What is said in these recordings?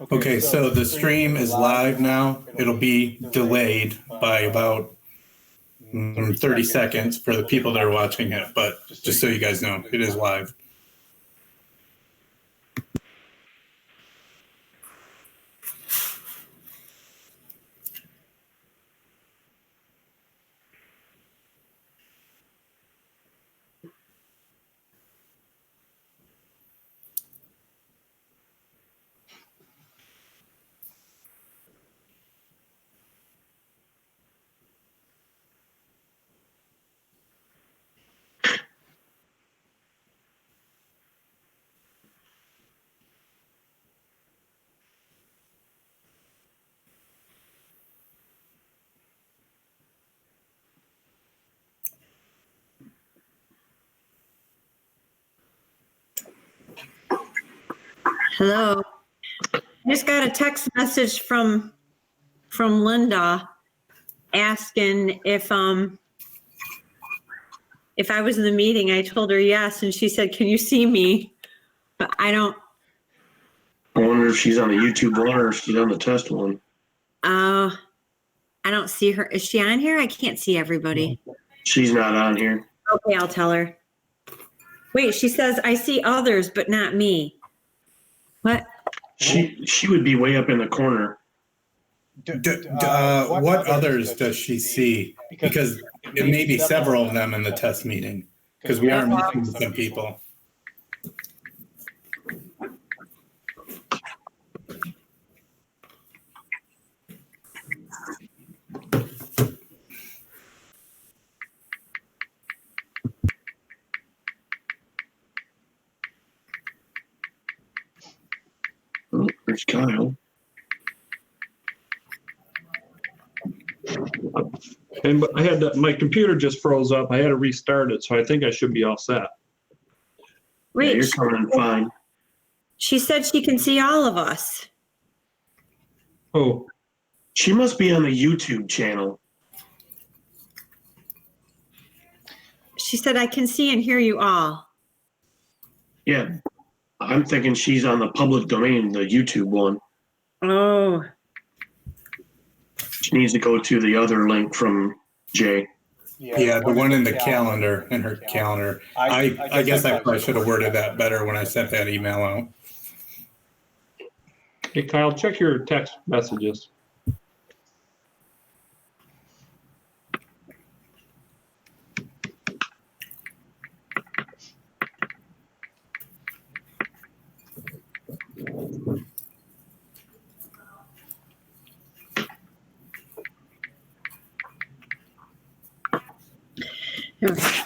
Okay, so the stream is live now. It'll be delayed by about 30 seconds for the people that are watching it, but just so you guys know, it is live. Hello. I just got a text message from Linda asking if I was in the meeting. I told her yes, and she said, "Can you see me?" But I wonder if she's on the YouTube one or if she's on the test one. I don't see her. Is she on here? I can't see everybody. She's not on here. Okay, I'll tell her. Wait, she says, "I see others, but not me." What? She would be way up in the corner. What others does she see? Because it may be several of them in the test meeting, because we are missing some people. Oh, there's Kyle. And I had my computer just froze up. I had to restart it, so I think I should be all set. Wait, Yeah, you're coming in fine. she said she can see all of us. Oh, She must be on the YouTube channel. She said, "I can see and hear you all." Yeah, I'm thinking she's on the public domain, the YouTube one. Oh, She needs to go to the other link from Jay. Yeah, the one in the calendar, in her calendar. I guess I probably should have worded that better when I sent that email out. hey Kyle, check your text messages. okay.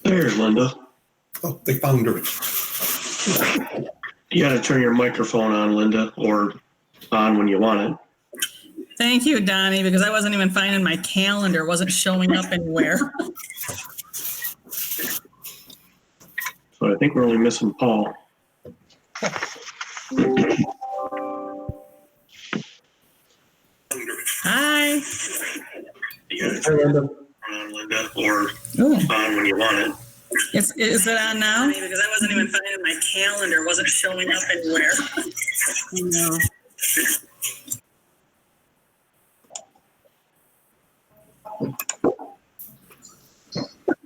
There's Linda. Oh, they found her. You gotta turn your microphone on, Linda, or on when you want it. Thank you, Donnie, because I wasn't even finding my calendar. It wasn't showing up anywhere. So I think we're only missing Paul. Hi. You gotta turn it on, Linda, or on when you want it. Is it on now? Because I wasn't even finding my calendar. It wasn't showing up anywhere. No.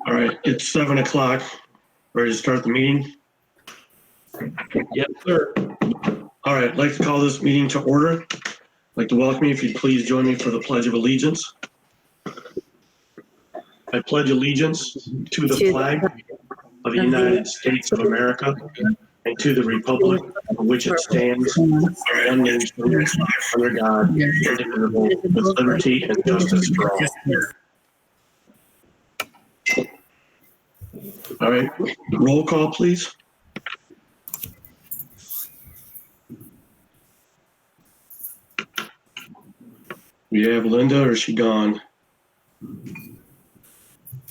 All right, it's 7 o'clock. Ready to start the meeting? Yes, sir. All right, I'd like to call this meeting to order. I'd like to welcome you, if you'd please join me for the Pledge of Allegiance. I pledge allegiance to the flag of the United States of America and to the republic for which it stands, one nation, under God, indivisible, with liberty and justice for all. All right, roll call, please. We have Linda, or is she gone?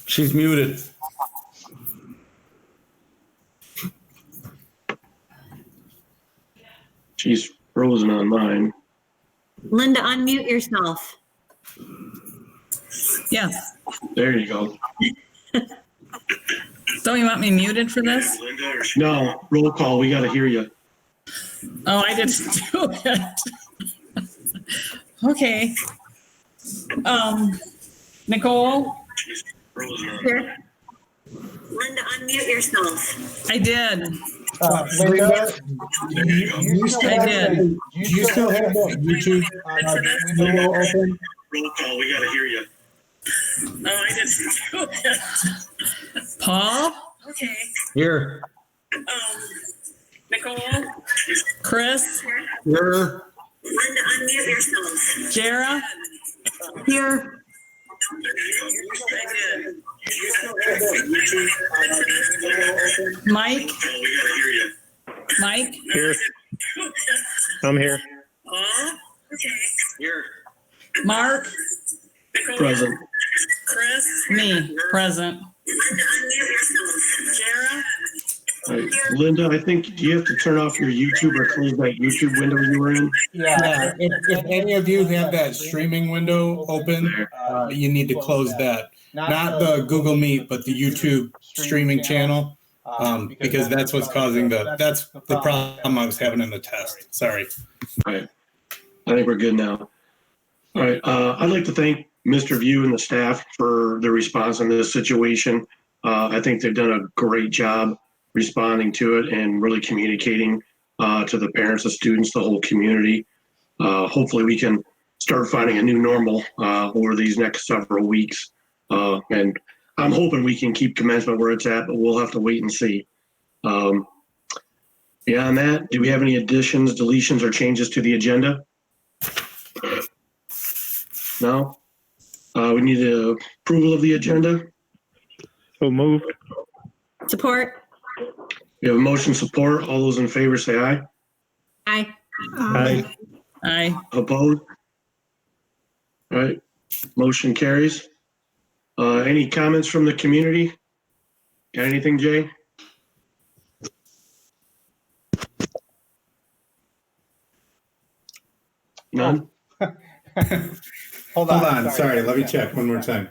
She's muted. She's frozen on mine. Linda, unmute yourself. Yes. There you go. Don't you want me muted for this? No, roll call. We got to hear you. Oh, I didn't do it. Okay. Nicole, Here. Linda, unmute yourself. I did. Linda, you still I have did. the- do you still have that YouTube window open? Roll call. We got to hear you. No, I didn't do it. Paul? Okay. Here. Nicole? Chris? Here. Linda, unmute yourself. Jara? Here. Mike? Mike? Here. I'm here. Mark? Present. Chris? Me, present. Jara? All right. Linda, I think you have to turn off your YouTube or close that YouTube window you were in. Yeah. If any of you have that streaming window open, you need to close that. Not the Google Meet, but the YouTube streaming channel, because that's what's causing that's the problem I was having in the test. Sorry. All right. I think we're good now. All right. I'd like to thank Mr. View and the staff for their response in this situation. I think they've done a great job responding to it and really communicating to the parents, the students, the whole community. Hopefully we can start finding a new normal over these next several weeks. And I'm hoping we can keep commencement where it's at, but we'll have to wait and see. Beyond that, do we have any additions, deletions, or changes to the agenda? No? We need approval of the agenda. So moved. Support. We have a motion support. All those in favor say aye. Aye. Aye. Aye. Opposed? All right, motion carries. Any comments from the community? Got anything, Jay? None? Hold Hold on. Sorry. Let me check one more time.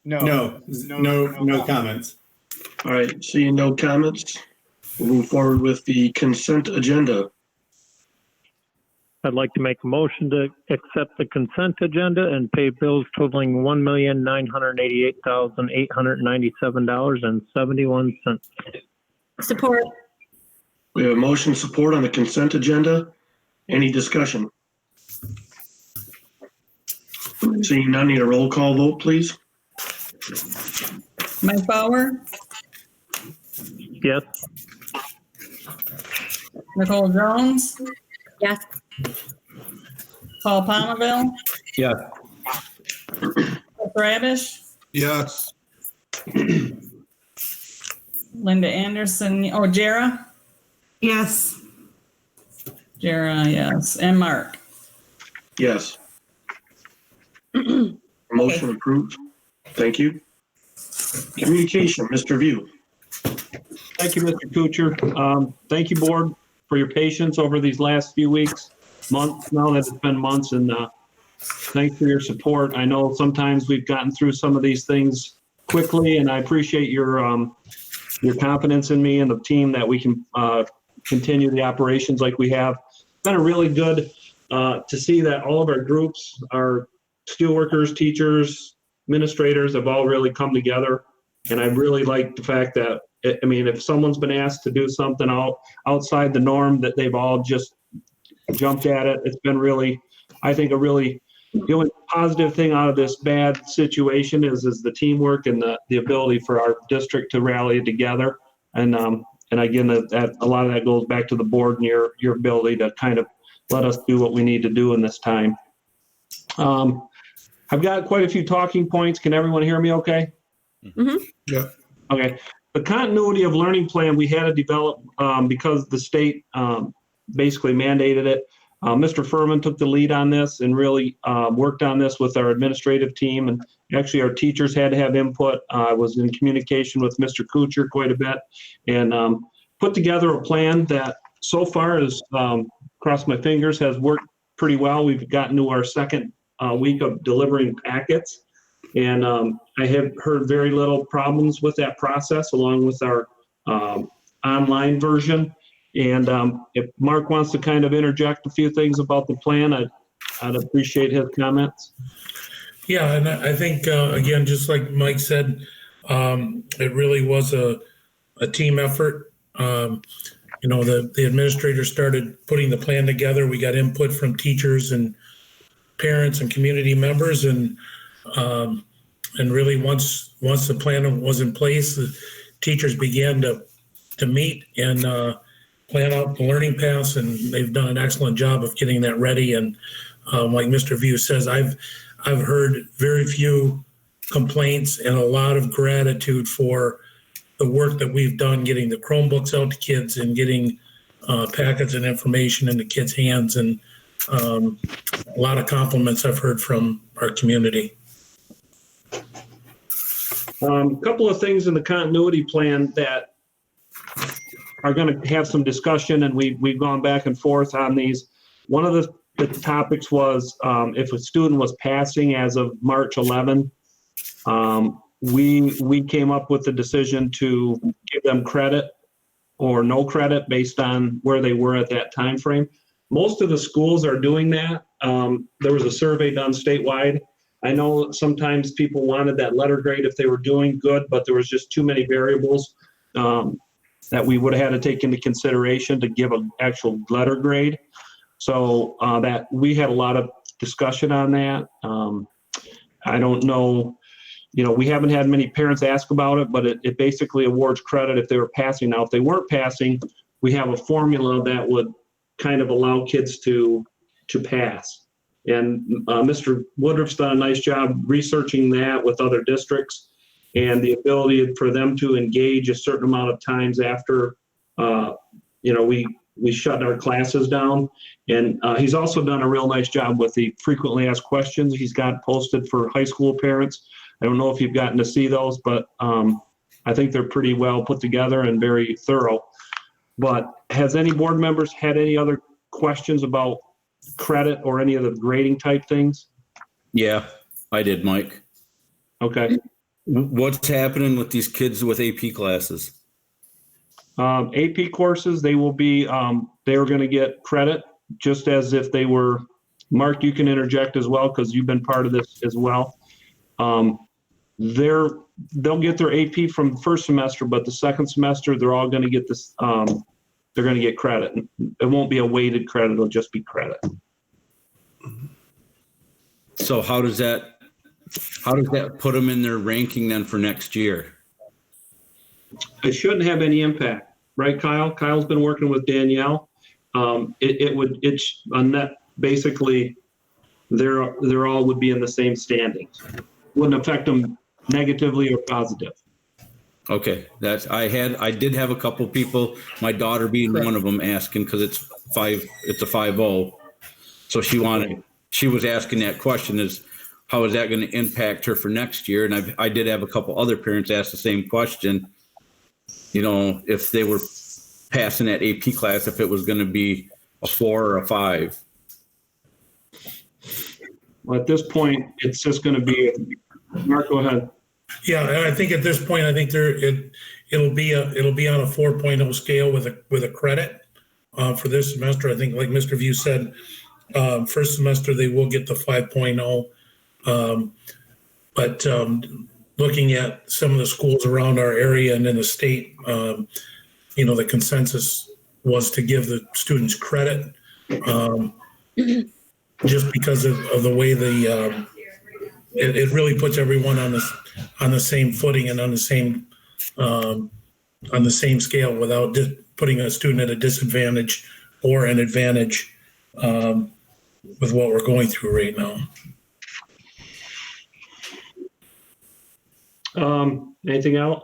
No comments. All right, seeing no comments, we'll move forward with the consent agenda. I'd like to make a motion to accept the consent agenda and pay bills totaling $1,988,897.71. Support. We have a motion support on the consent agenda. Any discussion? Seeing none, need a roll call vote, please. Mike Bauer? Yes. Nicole Jones? Yes. Paul Palmerville? Yes. Chris Radish? Yes. Linda Anderson? Oh, Jara? Yes. Jara, yes. And Mark? Yes. Motion approved. Thank you. Communication, Mr. View. Thank you, Mr. Kuchar. Thank you, board, for your patience over these last few weeks, months now that it's been months, and thanks for your support. I know sometimes we've gotten through some of these things quickly, and I appreciate your confidence in me and the team that we can continue the operations like we have. It's been a really good to see that all of our groups, our steelworkers, teachers, administrators have all really come together. And I really like the fact that, I mean, if someone's been asked to do something outside the norm, that they've all just jumped at it. It's been really, I think, a really the only positive thing out of this bad situation is the teamwork and the ability for our district to rally together. And again, that a lot of that goes back to the board and your ability to kind of let us do what we need to do in this time. I've got quite a few talking points. Can everyone hear me okay? Mhm. Yeah. Okay. The continuity of learning plan we had to develop because the state basically mandated it. Mr. Furman took the lead on this and really worked on this with our administrative team. And actually our teachers had to have input. I was in communication with Mr. Kuchar quite a bit and put together a plan that so far is, cross my fingers, has worked pretty well. We've gotten to our second week of delivering packets. And I have heard very little problems with that process along with our online version. And if Mark wants to kind of interject a few things about the plan, I'd appreciate his comments. Yeah, and I think, again, just like Mike said, it really was a team effort. The administrators started putting the plan together. We got input from teachers and parents and community members, and really once the plan was in place, the teachers began to meet and plan out the learning paths, and they've done an excellent job of getting that ready. And like Mr. View says, I've heard very few complaints and a lot of gratitude for the work that we've done getting the Chromebooks out to kids and getting packets and information in the kids' hands, and a lot of compliments I've heard from our community. A couple of things in the continuity plan that are going to have some discussion, and we've gone back and forth on these. One of the topics was if a student was passing as of March 11, we came up with the decision to give them credit or no credit based on where they were at that time frame. Most of the schools are doing that. There was a survey done statewide. I know sometimes people wanted that letter grade if they were doing good, but there was just too many variables that we would have had to take into consideration to give an actual letter grade. So that we had a lot of discussion on that. I don't know, we haven't had many parents ask about it, but it basically awards credit if they were passing. Now, if they weren't passing, we have a formula that would kind of allow kids to pass. And Mr. Woodruff's done a nice job researching that with other districts and the ability for them to engage a certain amount of times after, we shut our classes down. And he's also done a real nice job with the frequently asked questions he's got posted for high school parents. I don't know if you've gotten to see those, but I think they're pretty well put together and very thorough. But has any board members had any other questions about credit or any of the grading type things? Yeah, I did, Mike. Okay. What's happening with these kids with AP classes? AP courses, they will be, they are going to get credit just as if they were. Mark, you can interject as well because you've been part of this as well. They'll get their AP from the first semester, but the second semester they're all going to get this. They're going to get credit. It won't be a weighted credit; it'll just be credit. So how does that put them in their ranking then for next year? It shouldn't have any impact, right, Kyle? Kyle's been working with Danielle. It's a net basically. They're all would be in the same standings. Wouldn't affect them negatively or positive. Okay, I did have a couple people, my daughter being one of them, asking because it's a 5-0. So she was asking that question is how is that going to impact her for next year? And I did have a couple other parents ask the same question, if they were passing that AP class, if it was going to be a 4 or a 5. Well, at this point, it's just going to be, Mark, go ahead. Yeah, and I think at this point, I think it'll be on a 4.0 scale with a credit for this semester. I think, like Mr. View said, first semester they will get the 5.0, but looking at some of the schools around our area and in the state, the consensus was to give the students credit. just because of the way it really puts everyone on the same footing and on the same scale without putting a student at a disadvantage or an advantage with what we're going through right now. Anything else?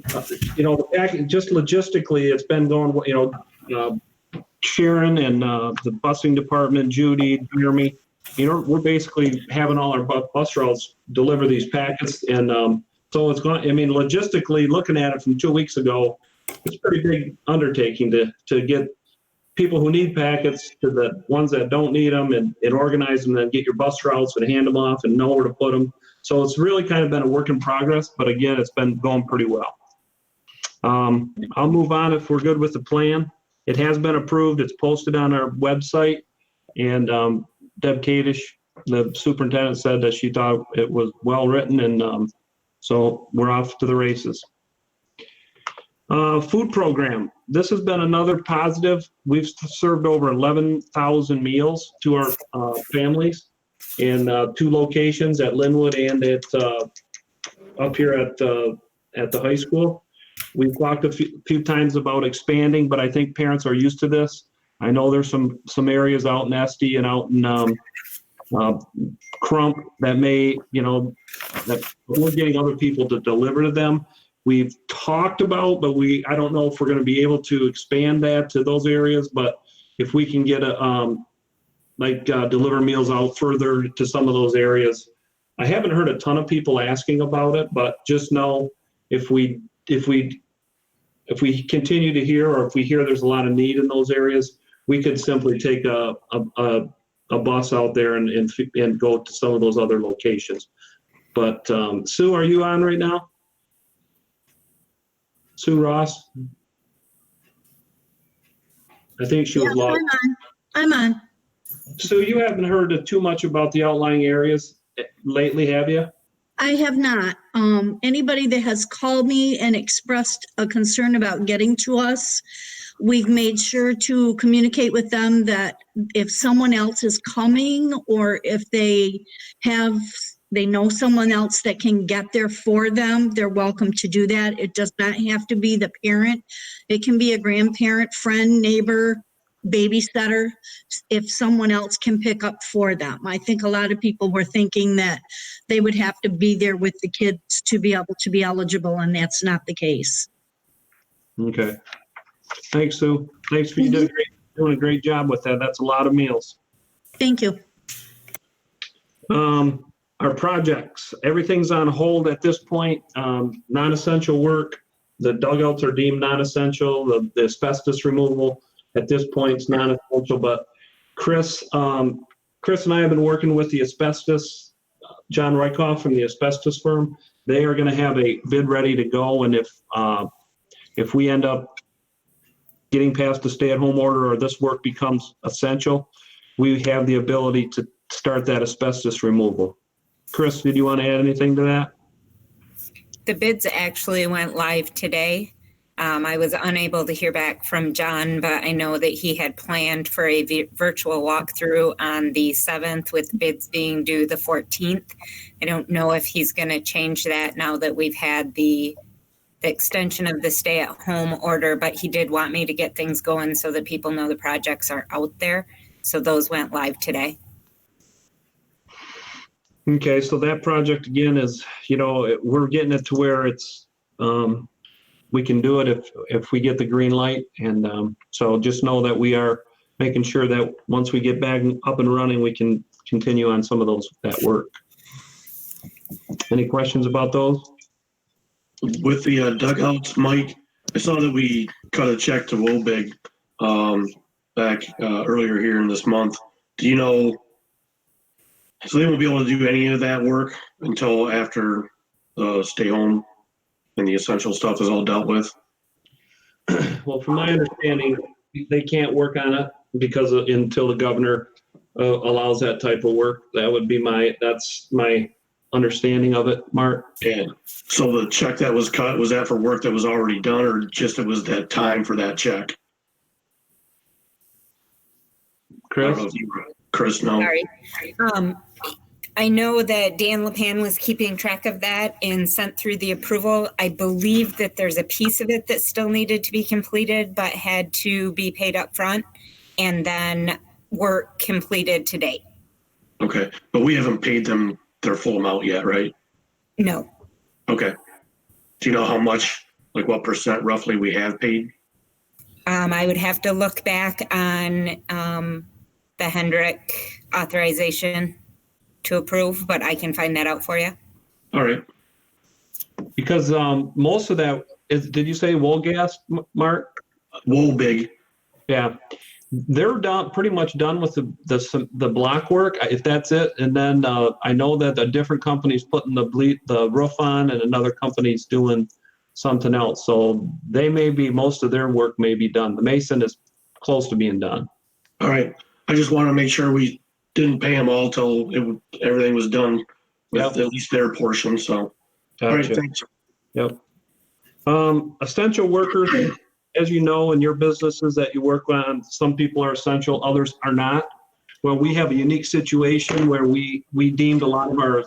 Just logistically, it's been going, Sharon and the busing department, Judy, Jeremy, we're basically having all our bus routes deliver these packets. And so it's going, logistically, looking at it from 2 weeks ago, it's a pretty big undertaking to get people who need packets to the ones that don't need them and organize them and get your bus routes and hand them off and know where to put them. So it's really kind of been a work in progress, but again, it's been going pretty well. I'll move on if we're good with the plan. It has been approved. It's posted on our website. And Deb Kadish, the superintendent, said that she thought it was well written. And so we're off to the races. Food program. This has been another positive. We've served over 11,000 meals to our families in 2 locations at Linwood and at up here at the high school. We've talked a few times about expanding, but I think parents are used to this. I know there's some areas out in SD and out in Crump that may, that we're getting other people to deliver to them. We've talked about, but I don't know if we're going to be able to expand that to those areas. But if we can get deliver meals out further to some of those areas, I haven't heard a ton of people asking about it. But just know if we continue to hear, or if we hear there's a lot of need in those areas, we could simply take a bus out there and go to some of those other locations. But Sue, are you on right now? Sue Ross? I think she was lost. I'm on. Sue, you haven't heard too much about the outlying areas lately, have you? I have not. Anybody that has called me and expressed a concern about getting to us, we've made sure to communicate with them that if someone else is coming, or if they know someone else that can get there for them, they're welcome to do that. It does not have to be the parent. It can be a grandparent, friend, neighbor, babysitter, if someone else can pick up for them. I think a lot of people were thinking that they would have to be there with the kids to be able to be eligible, and that's not the case. Okay. Thanks, Sue. Thanks for doing a great job with that. That's a lot of meals. Thank you. Our projects, everything's on hold at this point. Non-essential work, the dugouts are deemed non-essential. The asbestos removal at this point is non-essential. But Chris and I have been working with the asbestos, John Rykoff from the asbestos firm. They are going to have a bid ready to go, and if we end up getting past the stay-at-home order or this work becomes essential, we have the ability to start that asbestos removal. Chris, did you want to add anything to that? The bids actually went live today. I was unable to hear back from John, but I know that he had planned for a virtual walkthrough on the 7th, with bids being due the 14th. I don't know if he's going to change that now that we've had the extension of the stay-at-home order, but he did want me to get things going so that people know the projects are out there. So those went live today. Okay, so that project again is, we're getting it to where it's, we can do it if we get the green light. And so just know that we are making sure that once we get back up and running, we can continue on some of that work. Any questions about those? With the dugouts, Mike, I saw that we cut a check to Wobig back earlier here in this month. Do you know? So they won't be able to do any of that work until after the stay home and the essential stuff is all dealt with? Well, from my understanding, they can't work on it until the governor allows that type of work. That's my understanding of it, Mark. And so the check that was cut, was that for work that was already done, or just it was that time for that check? Chris? Chris, no. Sorry. I know that Dan Lepan was keeping track of that and sent through the approval. I believe that there's a piece of it that still needed to be completed, but had to be paid up front, and then work completed to date. Okay, but we haven't paid them their full amount yet, right? No. Okay. Do you know how much, like what percent roughly we have paid? I would have to look back on the Hendrick authorization to approve, but I can find that out for you. All right. Because most of that is, did you say Woolgas, Mark? Woolbig. Yeah. They're done, pretty much done with the block work, if that's it. And then I know that a different company's putting the roof on, and another company's doing something else. So they may be, most of their work may be done. The mason is close to being done. All right. I just want to make sure we didn't pay them all till everything was done with Yep. at least their portion. So, Gotcha. all right, thanks. Yep. Essential workers, as you know, in your businesses that you work on, some people are essential, others are not. Well, we have a unique situation where we deemed a lot of our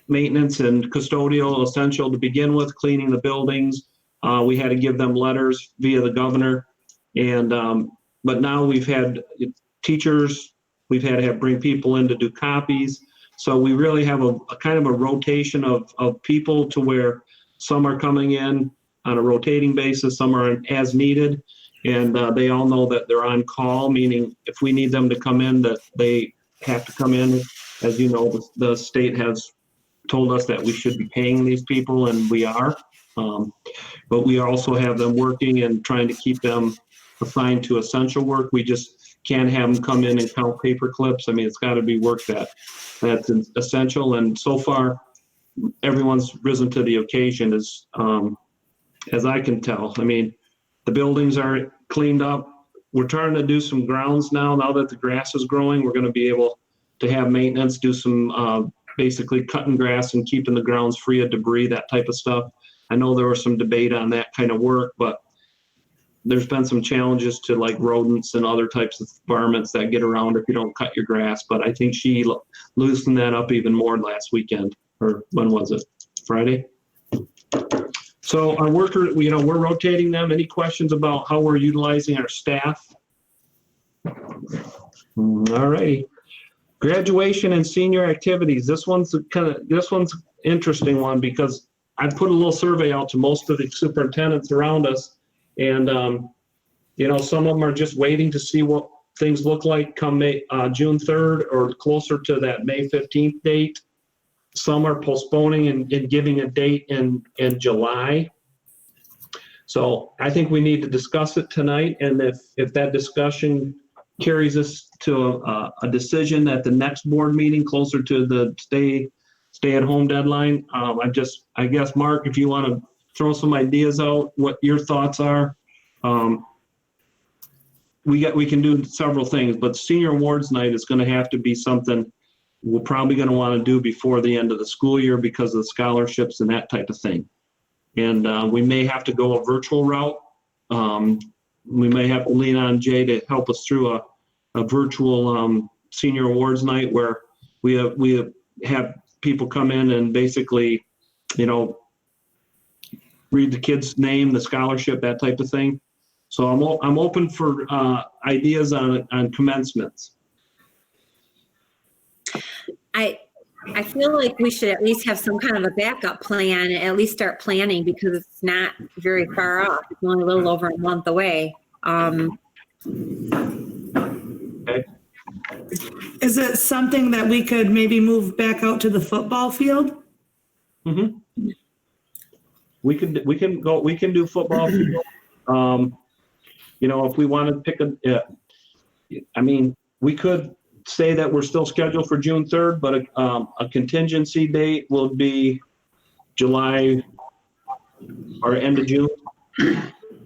maintenance and custodial essential to begin with, cleaning the buildings. We had to give them letters via the governor. And, but now we've had teachers, we've had to bring people in to do copies. So we really have a kind of a rotation of people to where some are coming in on a rotating basis, some are as needed. And they all know that they're on call, meaning if we need them to come in, that they have to come in. As you know, the state has told us that we should be paying these people, and we are. But we also have them working and trying to keep them assigned to essential work. We just can't have them come in and count paper clips. I mean, it's got to be work that's essential. And so far, everyone's risen to the occasion, as I can tell. I mean, the buildings are cleaned up. We're trying to do some grounds now that the grass is growing. We're going to be able to have maintenance, do some basically cutting grass and keeping the grounds free of debris, that type of stuff. I know there was some debate on that kind of work, but there's been some challenges to like rodents and other types of varmints that get around if you don't cut your grass. But I think she loosened that up even more last weekend, or when was it? Friday? So our workers, we're rotating them. Any questions about how we're utilizing our staff? All right. Graduation and senior activities. This one's interesting one because I put a little survey out to most of the superintendents around us, and some of them are just waiting to see what things look like come June 3rd or closer to that May 15th date. Some are postponing and giving a date in July. So I think we need to discuss it tonight, and if that discussion carries us to a decision at the next board meeting closer to the stay-at-home deadline, I guess, Mark, if you want to throw some ideas out, what your thoughts are. We can do several things, but senior awards night is going to have to be something we're probably going to want to do before the end of the school year because of the scholarships and that type of thing. And we may have to go a virtual route. We may have to lean on Jay to help us through a virtual senior awards night where we have people come in and basically, read the kid's name, the scholarship, that type of thing. So I'm open for ideas on commencements. I feel like we should at least have some kind of a backup plan, at least start planning, because it's not very far off. It's only a little over a month away. Okay. Is it something that we could maybe move back out to the football field? Mm-hmm. We can do football field. If we want to pick we could say that we're still scheduled for June 3rd, but a contingency date will be July or end of June.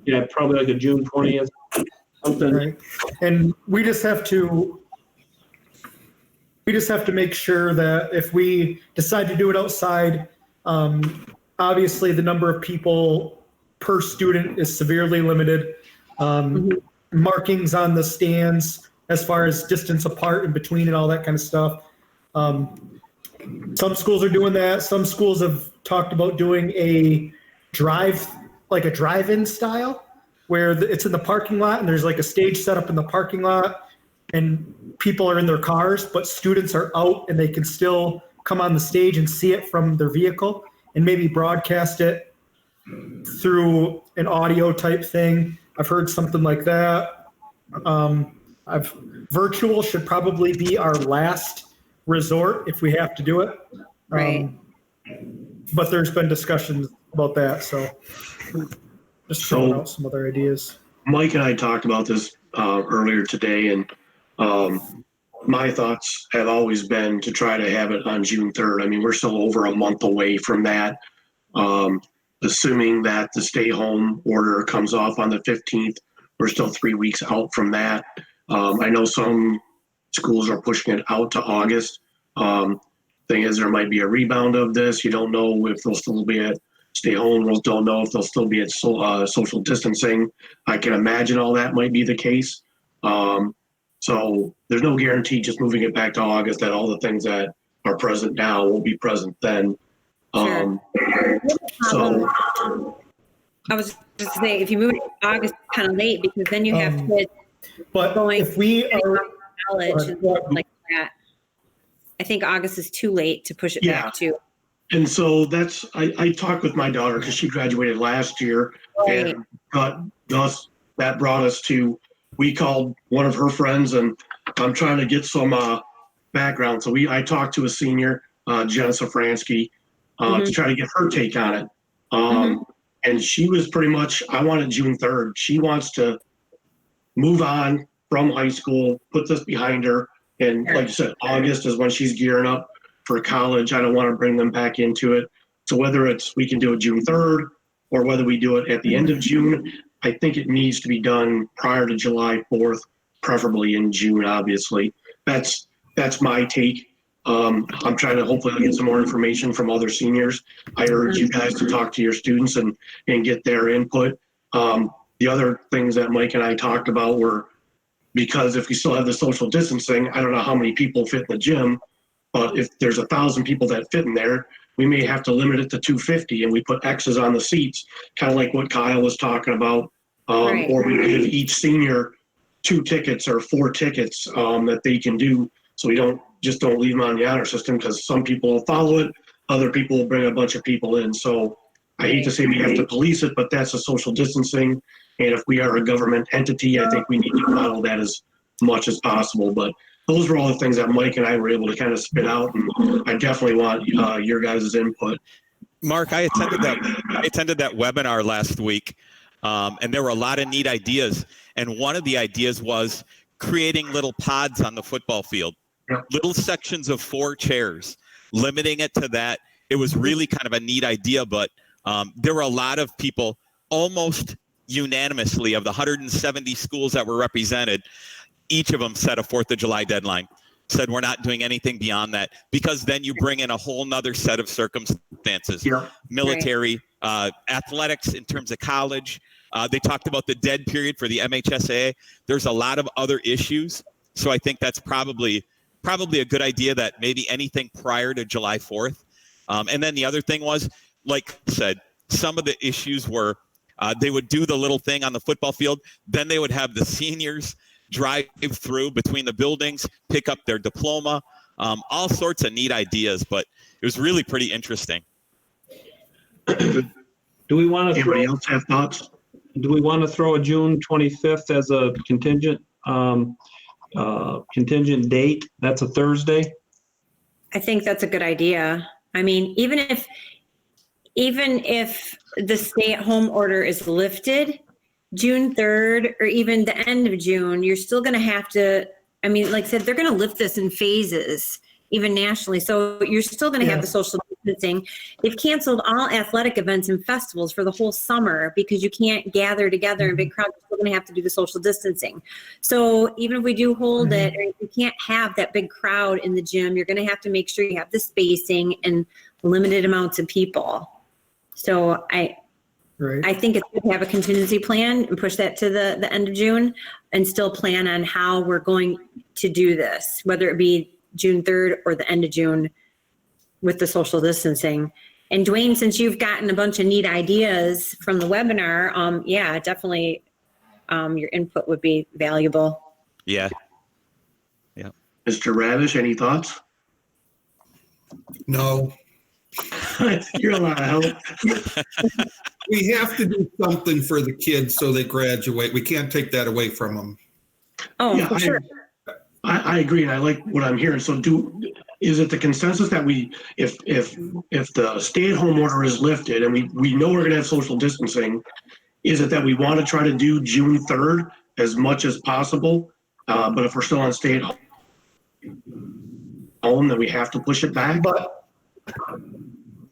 Yeah, probably like a June 20th, something. Right. And we just have to make sure that if we decide to do it outside, obviously the number of people per student is severely limited. Markings on the stands as far as distance apart and between and all that kind of stuff. Some schools are doing that. Some schools have talked about doing a drive-in style, where it's in the parking lot and there's like a stage set up in the parking lot and people are in their cars, but students are out and they can still come on the stage and see it from their vehicle and maybe broadcast it through an audio type thing. I've heard something like that. Virtual should probably be our last resort if we have to do it. Right. But there's been discussions about that, so just throwing out some other ideas. Mike and I talked about this earlier today, and my thoughts have always been to try to have it on June 3rd. I mean, we're still over a month away from that. Assuming that the stay home order comes off on the 15th, we're still 3 weeks out from that. I know some schools are pushing it out to August. Thing is, there might be a rebound of this. You don't know if they'll still be at stay home. We don't know if they'll still be at social distancing. I can imagine all that might be the case. So there's no guarantee just moving it back to August that all the things that are present now won't be present then. Sure. So I was just saying, if you move it to August, it's kind of late because then you have kids but going if we are college and stuff like that. I think August is too late to push it back to. And so that's, I talked with my daughter because she graduated last year, Right. and that brought us to, we called one of her friends, and I'm trying to get some background. So I talked to a senior, Jenna Safransky, to try to get her take on it. And she was pretty much, I wanted June 3rd. She wants to move on from high school, put this behind her. And like you said, August is when she's gearing up for college. I don't want to bring them back into it. So whether it's we can do it June 3rd or whether we do it at the end of June, I think it needs to be done prior to July 4th, preferably in June, obviously. That's my take. I'm trying to hopefully get some more information from other seniors. I urge you guys to talk to your students and get their input. The other things that Mike and I talked about were, because if we still have the social distancing, I don't know how many people fit in the gym, but if there's 1,000 people that fit in there, we may have to limit it to 250 and we put X's on the seats, kind of like what Kyle was talking about. Right. Or we give each senior 2 tickets or 4 tickets that they can do. So we don't leave them on the honor system, because some people will follow it. Other people will bring a bunch of people in. So I hate to say we have to police it, but that's a social distancing. And if we are a government entity, I think we need to follow that as much as possible. But those were all the things that Mike and I were able to kind of spit out. And I definitely want your guys' input. Mark, I attended that webinar last week, and there were a lot of neat ideas. And one of the ideas was creating little pods on the football field, little sections of 4 chairs, limiting it to that. It was really kind of a neat idea, but there were a lot of people, almost unanimously, of the 170 schools that were represented, each of them set a 4th of July deadline, said we're not doing anything beyond that, because then you bring in a whole nother set of circumstances, military, athletics in terms of college. They talked about the dead period for the MHSAA. There's a lot of other issues. So I think that's probably a good idea, that maybe anything prior to July 4th. And then the other thing was, like I said, some of the issues were they would do the little thing on the football field. Then they would have the seniors drive through between the buildings, pick up their diploma, all sorts of neat ideas. But it was really pretty interesting. Do we want to Anybody else have thoughts? Do we want to throw a June 25th as a contingent date? That's a Thursday. I think that's a good idea. I mean, even if the stay-at-home order is lifted June 3rd or even the end of June, you're still going to have to, I mean, like I said, they're going to lift this in phases, even nationally. So you're still going to have the social distancing. They've canceled all athletic events and festivals for the whole summer because you can't gather together in big crowds. You're still going to have to do the social distancing. So even if we do hold it, or you can't have that big crowd in the gym, you're going to have to make sure you have the spacing and limited amounts of people. So Right. I think it's good to have a contingency plan and push that to the end of June and still plan on how we're going to do this, whether it be June 3rd or the end of June with the social distancing. And Dwayne, since you've gotten a bunch of neat ideas from the webinar, yeah, definitely your input would be valuable. Yeah. Mr. Ravish, any thoughts? No. You're a lot of help. We have to do something for the kids so they graduate. We can't take that away from them. Oh, Yeah, for sure. I agree, and I like what I'm hearing. So is it the consensus that if the stay-at-home order is lifted and we know we're gonna have social distancing, is it that we want to try to do June 3rd as much as possible? But if we're still on stay-at-home, then we have to push it back? But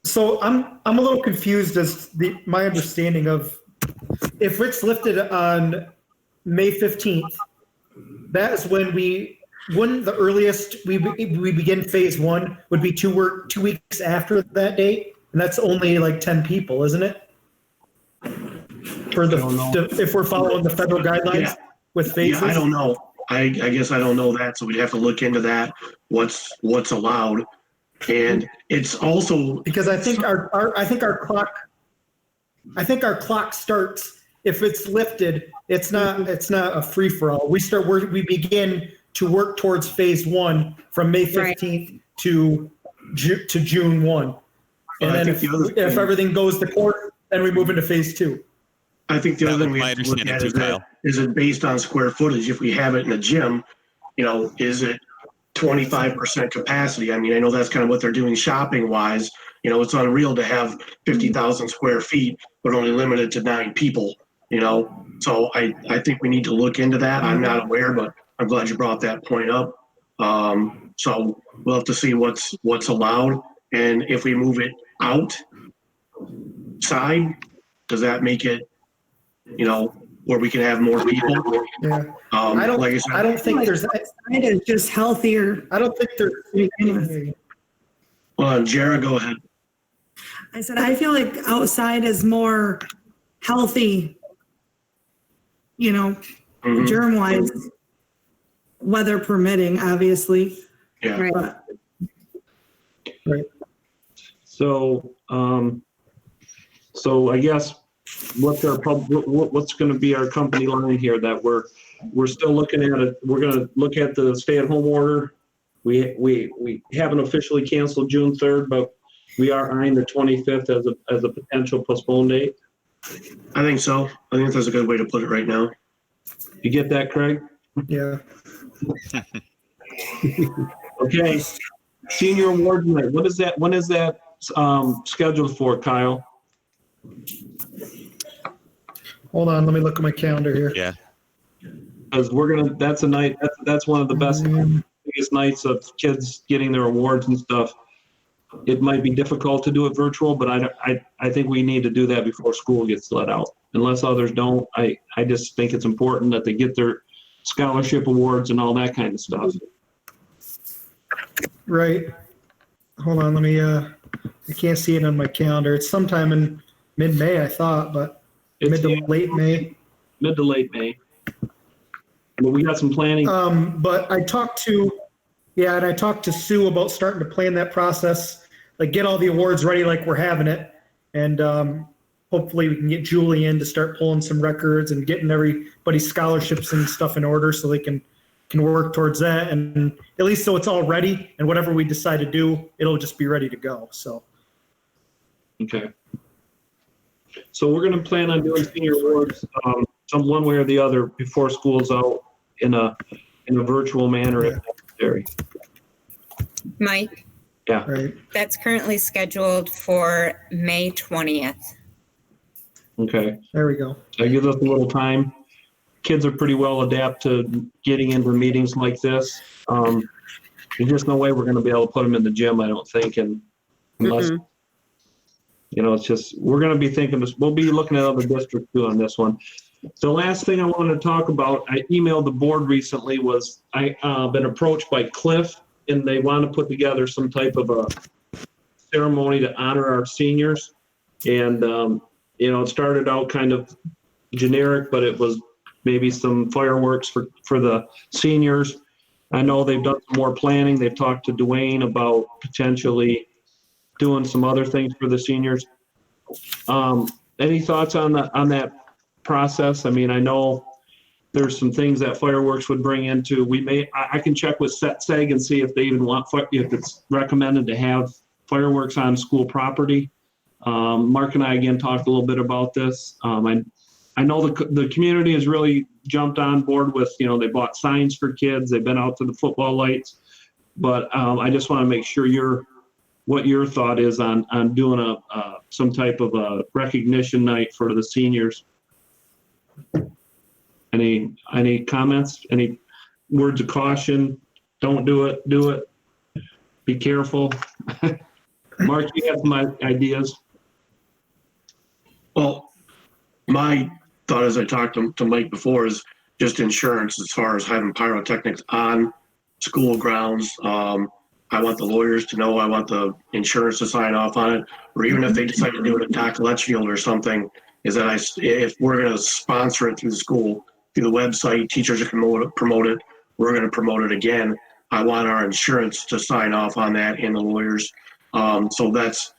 so I'm a little confused as my understanding of if it's lifted on May 15th, that is when the earliest we begin phase 1 would be 2 weeks after that date, and that's only like 10 people, isn't it? If we're following the federal guidelines with phases. Yeah, I don't know. I guess I don't know that, so we'd have to look into that. What's allowed, and it's also because I think our clock starts if it's lifted. It's not a free for all. We begin to work towards phase 1 from May 15th to June 1, and then if everything goes to court, then we move into phase 2. I think the other thing we have to look at is it based on square footage? If we have it in a gym, is it 25% capacity? I mean, I know that's kind of what they're doing shopping wise. It's unreal to have 50,000 square feet, but only limited to 9 people, So I think we need to look into that. I'm not aware, but I'm glad you brought that point up. So we'll have to see what's allowed. And if we move it outside, does that make it, where we can have more people? Yeah. I don't think there's. It is just healthier. I don't think there's. Well, Jara, go ahead. I said, I feel like outside is more healthy, germ-wise, weather permitting, obviously. Yeah. But, right. So I guess what's going to be our company line here that we're still looking at it. We're going to look at the stay-at-home order. We haven't officially canceled June 3rd, but we are eyeing the 25th as a potential postpone date. I think so. I think that's a good way to put it right now. You get that, Craig? Yeah. Okay. Senior award night. When is that scheduled for, Kyle? Hold on, let me look at my calendar here. Yeah. Because that's a night. That's one of the biggest nights of kids getting their awards and stuff. It might be difficult to do it virtual, but I think we need to do that before school gets let out. Unless others don't, I just think it's important that they get their scholarship awards and all that kind of stuff. Right. Hold on, let me. I can't see it on my calendar. It's sometime in mid-May, I thought, but mid to late May. Mid to late May. But we got some planning. But I talked to Sue about starting to plan that process, like get all the awards ready like we're having it. And hopefully we can get Julie in to start pulling some records and getting everybody's scholarships and stuff in order so they can work towards that. And at least so it's all ready, and whatever we decide to do, it'll just be ready to go. So. Okay. So we're going to plan on doing senior awards some one way or the other before school's out in a virtual manner if necessary. Mike? Yeah. Right. That's currently scheduled for May 20th. Okay. There we go. That gives us a little time. Kids are pretty well adept to getting into meetings like this. There's just no way we're going to be able to put them in the gym, I don't think. And unless, it's just, we're going to be thinking this, we'll be looking at other districts too on this one. The last thing I wanted to talk about, I emailed the board recently, was been approached by Cliff, and they want to put together some type of a ceremony to honor our seniors. And it started out kind of generic, but it was maybe some fireworks for the seniors. I know they've done some more planning. They've talked to Dwayne about potentially doing some other things for the seniors. Any thoughts on that process? I mean, I know there's some things that fireworks would bring into. I can check with SEG and see if they even want, if it's recommended to have fireworks on school property. Mark and I again talked a little bit about this. I know the community has really jumped on board with, they bought signs for kids. They've been out to the football lights, but I just want to make sure what your thought is on doing some type of a recognition night for the seniors. Any comments? Any words of caution? Don't do it. Do it. Be careful. Mark, you have some ideas? Well, my thought, as I talked to Mike before, is just insurance as far as having pyrotechnics on school grounds. I want the lawyers to know, I want the insurance to sign off on it, or even if they decide to do it at Doc Letchfield or something, is that if we're going to sponsor it through the school, through the website, teachers can promote it, we're going to promote it again. I want our insurance to sign off on that and the lawyers. So that's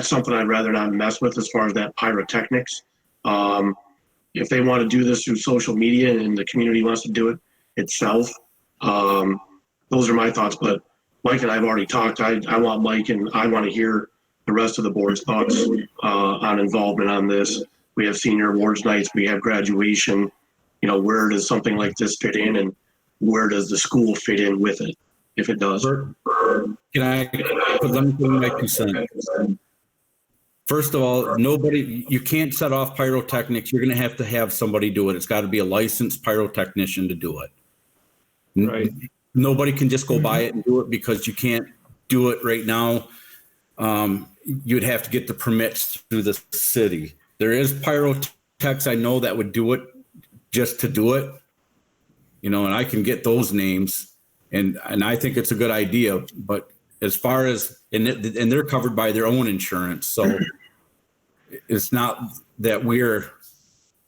something I'd rather not mess with as far as that pyrotechnics. If they want to do this through social media and the community wants to do it itself, those are my thoughts. But Mike and I have already talked. I want Mike and I want to hear the rest of the board's thoughts on involvement on this. We have senior awards nights. We have graduation. Where does something like this fit in, and where does the school fit in with it, if it does? Let me put my consent. First of all, you can't set off pyrotechnics. You're going to have somebody do it. It's got to be a licensed pyrotechnician to do it. Right. Nobody can just go buy it and do it, because you can't do it right now. You'd have to get the permits through the city. There is pyrotechs I know that would do it just to do it, and I can get those names, and I think it's a good idea. But as far as and they're covered by their own insurance, so it's not that we're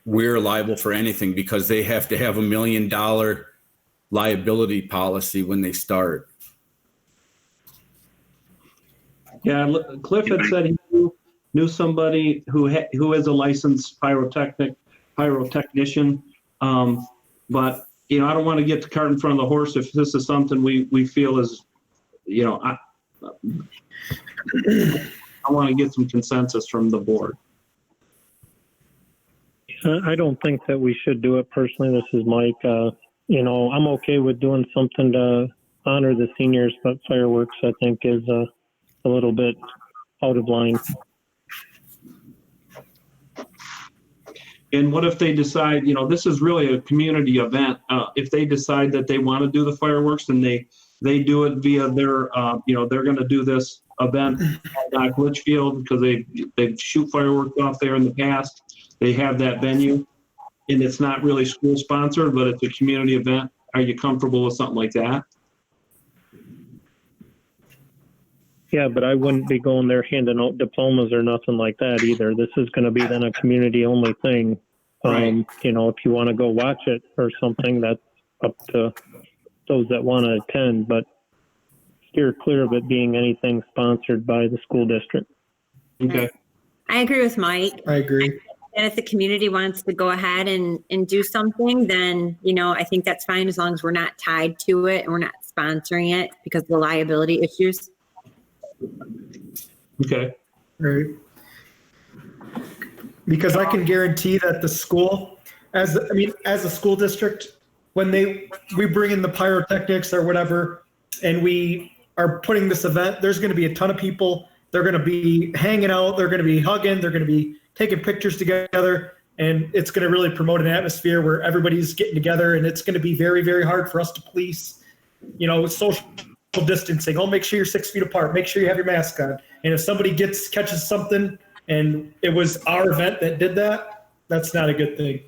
liable for anything, because they have to have $1 million liability policy when they start. Yeah, Cliff had said he knew somebody who is a licensed pyrotechnician. But I don't want to get the cart in front of the horse if this is something we feel is, I want to get some consensus from the board. I don't think that we should do it personally. This is Mike. I'm okay with doing something to honor the seniors, but fireworks, I think, is a little bit out of line. And what if they decide, this is really a community event. If they decide that they want to do the fireworks and they do it via their, they're going to do this event at Doc Litchfield because they shoot fireworks off there in the past. They have that venue, and it's not really school sponsored, but it's a community event. Are you comfortable with something like that? Yeah, but I wouldn't be going there handing out diplomas or nothing like that either. This is going to be then a community only thing. Right. If you want to go watch it or something, that's up to those that want to attend, but steer clear of it being anything sponsored by the school district. Okay. I agree with Mike. I agree. And if the community wants to go ahead and do something, then, I think that's fine, as long as we're not tied to it and we're not sponsoring it because of the liability issues. Okay. Right. Because I can guarantee that the school, as a school district, when we bring in the pyrotechnics or whatever, and we are putting this event, there's going to be a ton of people. They're going to be hanging out. They're going to be hugging. They're going to be taking pictures together. And it's going to really promote an atmosphere where everybody's getting together. And it's going to be very, very hard for us to police, social distancing. Oh, make sure you're 6 feet apart. Make sure you have your mask on. And if somebody catches something and it was our event that did that, that's not a good thing.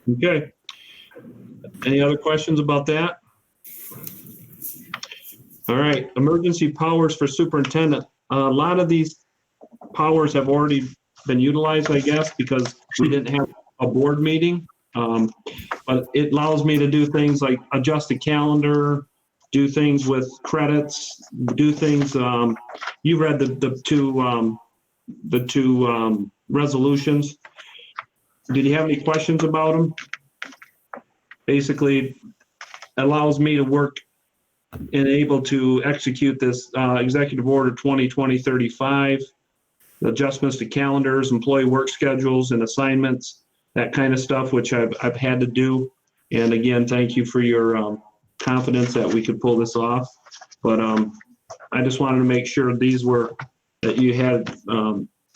Okay. Any other questions about that? All right. Emergency powers for superintendent. A lot of these powers have already been utilized, I guess, because we didn't have a board meeting. But it allows me to do things like adjust the calendar, do things with credits, do things. You read the two resolutions. Did you have any questions about them? Basically, allows me to work and able to execute this Executive Order 2020-35, adjustments to calendars, employee work schedules and assignments, that kind of stuff, which I've had to do. And again, thank you for your confidence that we could pull this off. But I just wanted to make sure that you had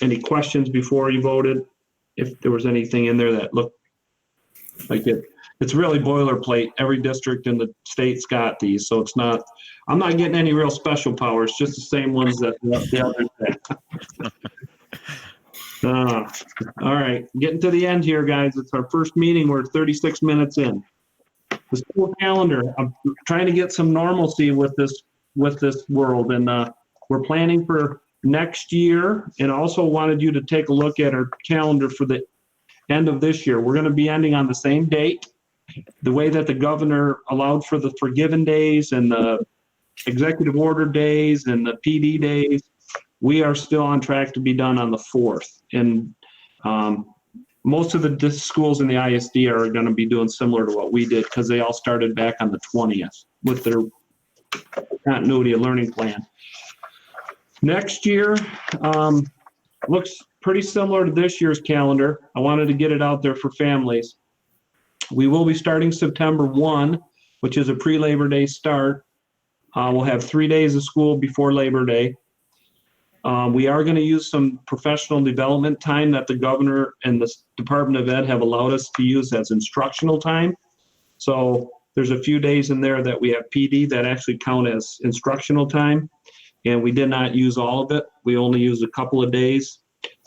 any questions before you voted. If there was anything in there that looked like it's really boilerplate. Every district in the state's got these, so I'm not getting any real special powers, just the same ones that the others had. All right, getting to the end here, guys. It's our first meeting. We're 36 minutes in. The school calendar. I'm trying to get some normalcy with this world, and we're planning for next year. And also wanted you to take a look at our calendar for the end of this year. We're going to be ending on the same date. The way that the governor allowed for the forgiven days and the executive order days and the PD days, we are still on track to be done on the 4th. And most of the schools in the ISD are going to be doing similar to what we did because they all started back on the 20th with their continuity of learning plan. Next year looks pretty similar to this year's calendar. I wanted to get it out there for families. We will be starting September 1, which is a pre-Labor Day start. We'll have 3 days of school before Labor Day. We are going to use some professional development time that the governor and the Department of Ed have allowed us to use as instructional time. So there's a few days in there that we have PD that actually count as instructional time. And we did not use all of it. We only used a couple of days,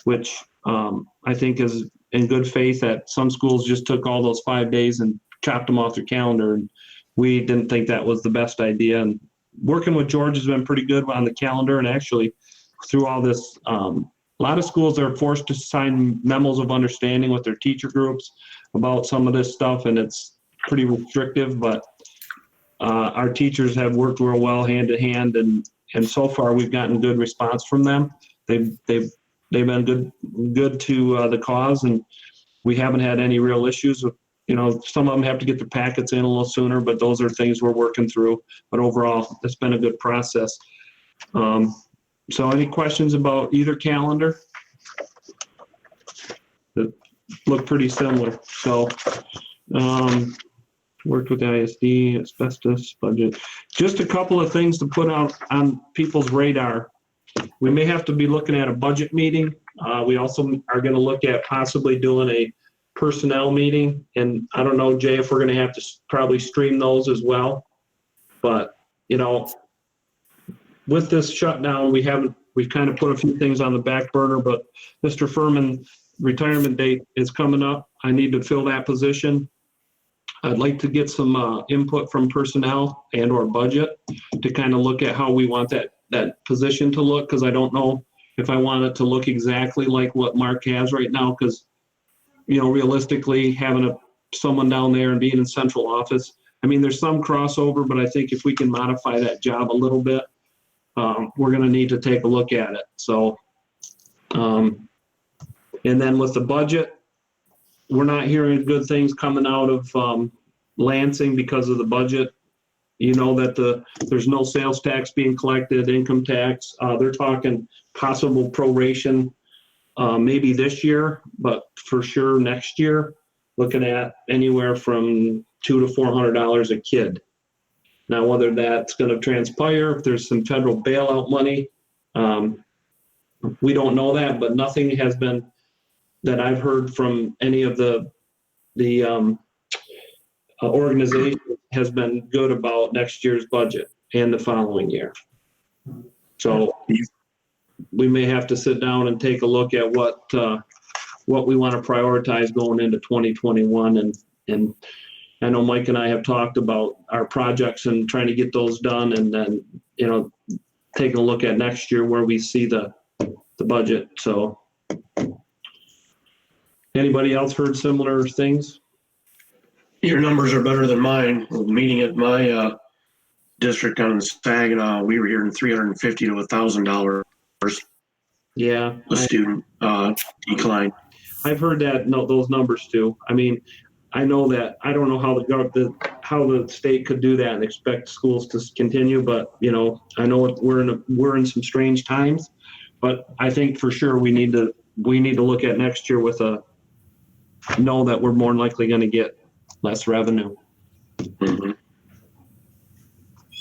which I think is in good faith that some schools just took all those 5 days and chopped them off their calendar. And we didn't think that was the best idea. And working with George has been pretty good on the calendar. And actually through all this, a lot of schools are forced to sign memos of understanding with their teacher groups about some of this stuff. And it's pretty restrictive, but our teachers have worked real well hand in hand. And so far we've gotten good response from them. They've been good to the cause, and we haven't had any real issues with, some of them have to get their packets in a little sooner, but those are things we're working through. But overall, it's been a good process. So any questions about either calendar? That look pretty similar. So worked with the ISD, asbestos, budget. Just a couple of things to put out on people's radar. We may have to be looking at a budget meeting. We also are going to look at possibly doing a personnel meeting. And I don't know, Jay, if we're going to have to probably stream those as well. But, with this shutdown, we've kind of put a few things on the back burner, but Mr. Furman's retirement date is coming up. I need to fill that position. I'd like to get some input from personnel and or budget to kind of look at how we want that position to look, because I don't know if I want it to look exactly like what Mark has right now, because realistically having someone down there and being in central office, I mean, there's some crossover, but I think if we can modify that job a little bit, we're going to need to take a look at it. So, and then with the budget, we're not hearing good things coming out of Lansing because of the budget. That there's no sales tax being collected, income tax. They're talking possible proration maybe this year, but for sure next year, looking at anywhere from $200 to $400 a kid. Now, whether that's going to transpire, if there's some federal bailout money, we don't know that, but nothing has been that I've heard from any of the organization has been good about next year's budget and the following year. So we may have to sit down and take a look at what we want to prioritize going into 2021. And I know Mike and I have talked about our projects and trying to get those done, and then taking a look at next year where we see the the budget. So anybody else heard similar things? Your numbers are better than mine. Meeting at my district on Saginaw, we were hearing $350 to $1,000 Yeah. a student decline. I've heard that, no, those numbers too. I mean, I know that, I don't know how how the state could do that and expect schools to continue, but you know, I know we're in some strange times, but I think for sure we need to look at next year with know that we're more than likely going to get less revenue. Mm-hmm.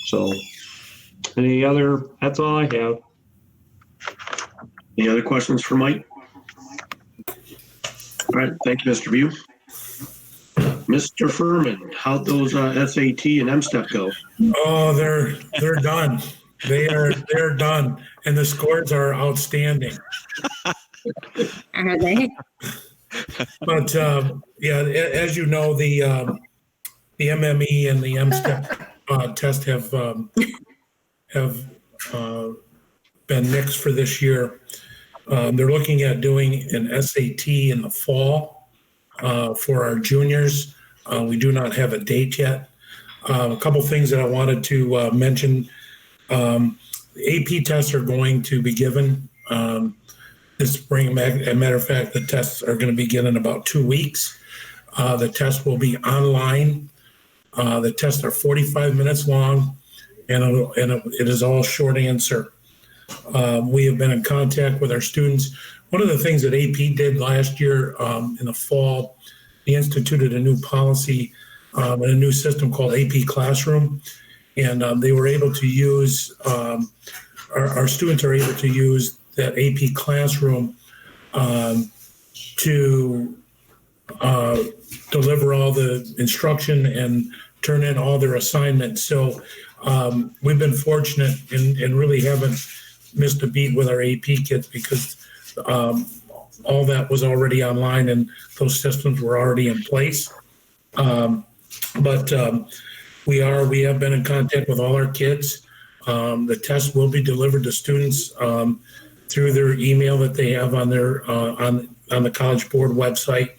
So that's all I have. Any other questions for Mike? All right, thank you, Mr. View. Mr. Furman, how'd those SAT and MSTEP go? Oh, they're done. They're done, and the scores are outstanding. Are they? But yeah, as you know, the MME and the MSTEP test have been mixed for this year. They're looking at doing an SAT in the fall for our juniors. We do not have a date yet. A couple things that I wanted to mention. AP tests are going to be given this spring. As a matter of fact, the tests are going to begin in about 2 weeks. The test will be online. The tests are 45 minutes long, and it is all short answer. We have been in contact with our students. One of the things that AP did last year in the fall, they instituted a new policy and a new system called AP Classroom, and they were able to use, our students are able to use that AP Classroom to deliver all the instruction and turn in all their assignments. So we've been fortunate and really haven't missed a beat with our AP kids because all that was already online and those systems were already in place. But we have been in contact with all our kids. The test will be delivered to students through their email that they have on their on the College Board website.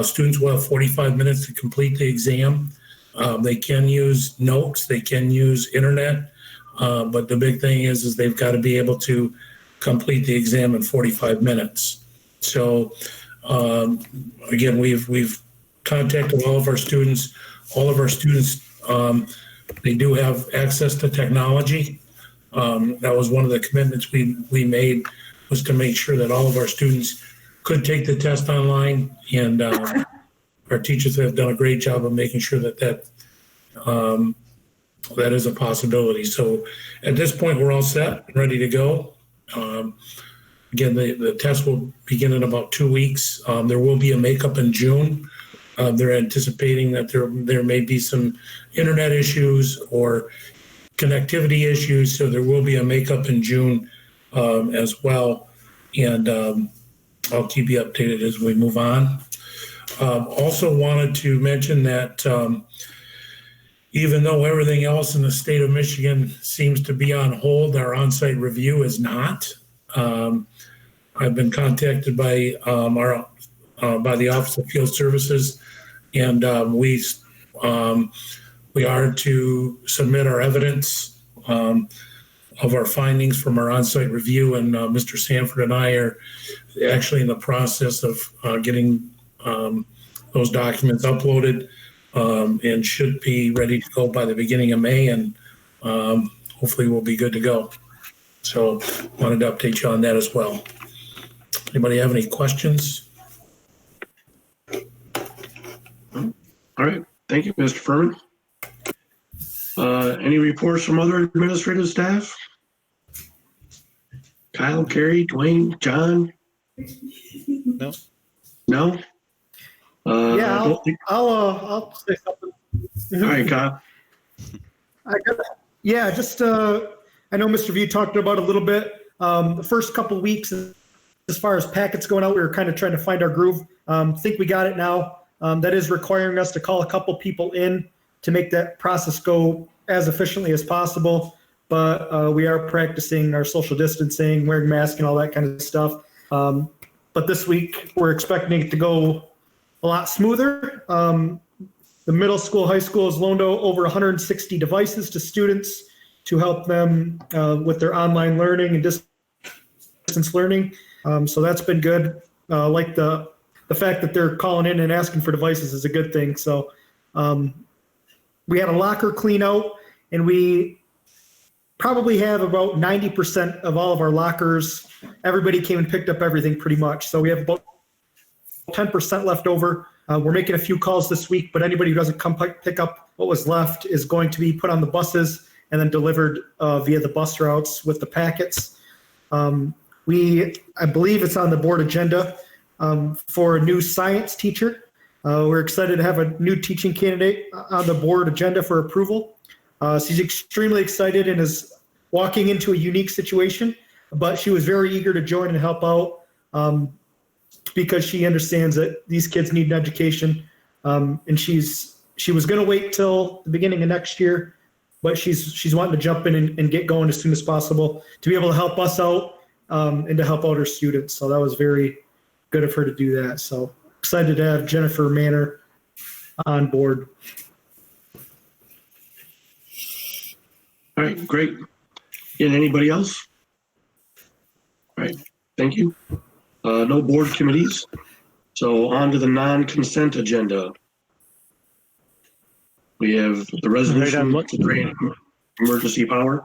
Students will have 45 minutes to complete the exam. They can use notes, they can use internet, but the big thing is they've got to be able to complete the exam in 45 minutes. So again, we've contacted all of our students. All of our students, they do have access to technology. That was one of the commitments we made, was to make sure that all of our students could take the test online, and our teachers have done a great job of making sure that is a possibility. So at this point, we're all set and ready to go. Again, the test will begin in about 2 weeks. There will be a makeup in June. They're anticipating that there may be some internet issues or connectivity issues, so there will be a makeup in June as well. And I'll keep you updated as we move on. Also wanted to mention that even though everything else in the state of Michigan seems to be on hold, our on-site review is not. I've been contacted by by the Office of Field Services, and we are to submit our evidence of our findings from our on-site review, and Mr. Sanford and I are actually in the process of getting those documents uploaded and should be ready to go by the beginning of May, and hopefully we'll be good to go. So wanted to update you on that as well. Anybody have any questions? All right, thank you, Mr. Furman. Any reports from other administrative staff? Kyle, Carrie, Dwayne, John? No. No? Yeah, I'll say something. All right, Kyle. I know Mr. V talked about it a little bit. The first couple of weeks, as far as packets going out, we were kind of trying to find our groove. Think we got it now. That is requiring us to call a couple people in to make that process go as efficiently as possible. but we are practicing our social distancing, wearing masks and all that kind of stuff. But this week, we're expecting it to go a lot smoother. The middle school, high school has loaned out over 160 devices to students to help them with their online learning and distance learning. So that's been good. Like the fact that they're calling in and asking for devices is a good thing. So we had a locker clean out, and we probably have about 90% of all of our lockers. Everybody came and picked up everything pretty much. So we have about 10% left over. We're making a few calls this week, but anybody who doesn't come pick up what was left is going to be put on the buses and then delivered via the bus routes with the packets. I believe it's on the board agenda for a new science teacher. We're excited to have a new teaching candidate on the board agenda for approval. She's extremely excited and is walking into a unique situation, but she was very eager to join and help out because she understands that these kids need an education. And she was going to wait till the beginning of next year, but she's wanting to jump in and get going as soon as possible to be able to help us out and to help out her students. So that was very good of her to do that. So excited to have Jennifer Manor on board. All right, great. And anybody else? All right, thank you. No board committees. So on to the non-consent agenda. We have the resolution to grant emergency power.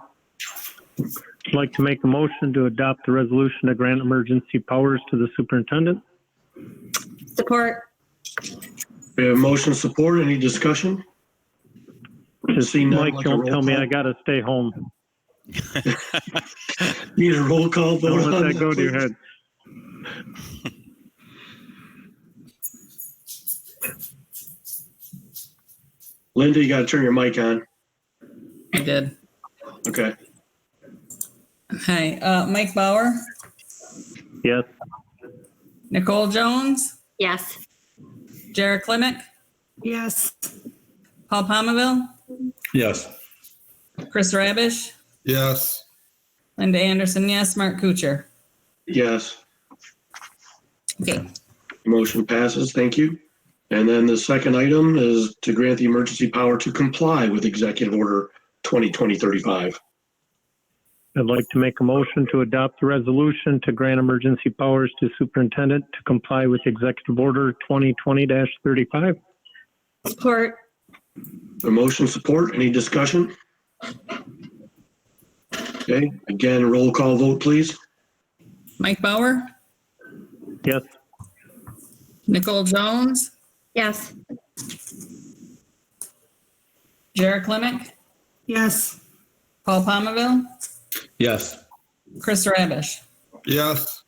I'd like to make a motion to adopt the resolution to grant emergency powers to the superintendent. Support. We have motion support. Any discussion? Just Mike, don't tell me I got to stay home. Need a roll call vote. Don't let that go to your head. Linda, you got to turn your mic on. I did. Okay. Hi, Mike Bauer, Yes. Nicole Jones, Yes. Jared Klimick, Yes. Paul Palmaville, Yes. Chris Rabish, Yes. Linda Anderson, yes, Mark Kuchar. Yes. Okay. Motion passes. Thank you. And then the second item is to grant the emergency power to comply with Executive Order 2020-35. I'd like to make a motion to adopt the resolution to grant emergency powers to superintendent to comply with Executive Order 2020-35. Support. The motion support. Any discussion? Okay. Again, roll call vote, please. Mike Bauer, Yes. Nicole Jones, Yes. Jared Klimick, Yes. Paul Palmaville, Yes. Chris Rabish, Yes.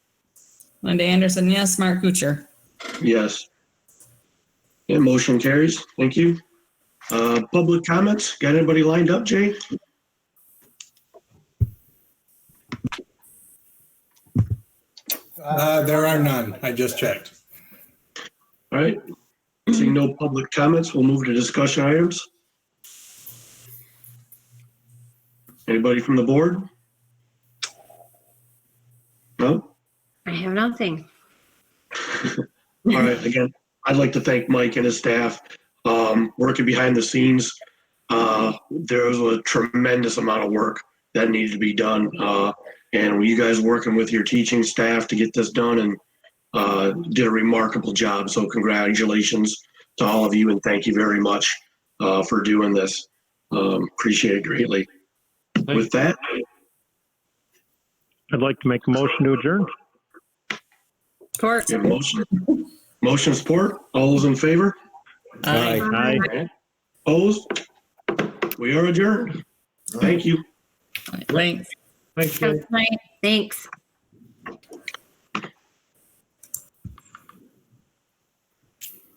Linda Anderson, yes, Mark Kuchar. Yes. And motion carries. Thank you. Public comments. Got anybody lined up, Jay? There are none. I just checked. All right. Seeing no public comments, we'll move to discussion items. Anybody from the board? No? I have nothing. All right. Again, I'd like to thank Mike and his staff. Working behind the scenes, there was a tremendous amount of work that needed to be done. And you guys working with your teaching staff to get this done and did a remarkable job. So congratulations to all of you and thank you very much for doing this. Appreciate it greatly. With that, I'd like to make a motion to adjourn. Support. we have a motion support. All those in favor? Aye. Aye. Opposed? We are adjourned. Thank you. Thanks. Thanks, guys. Thanks.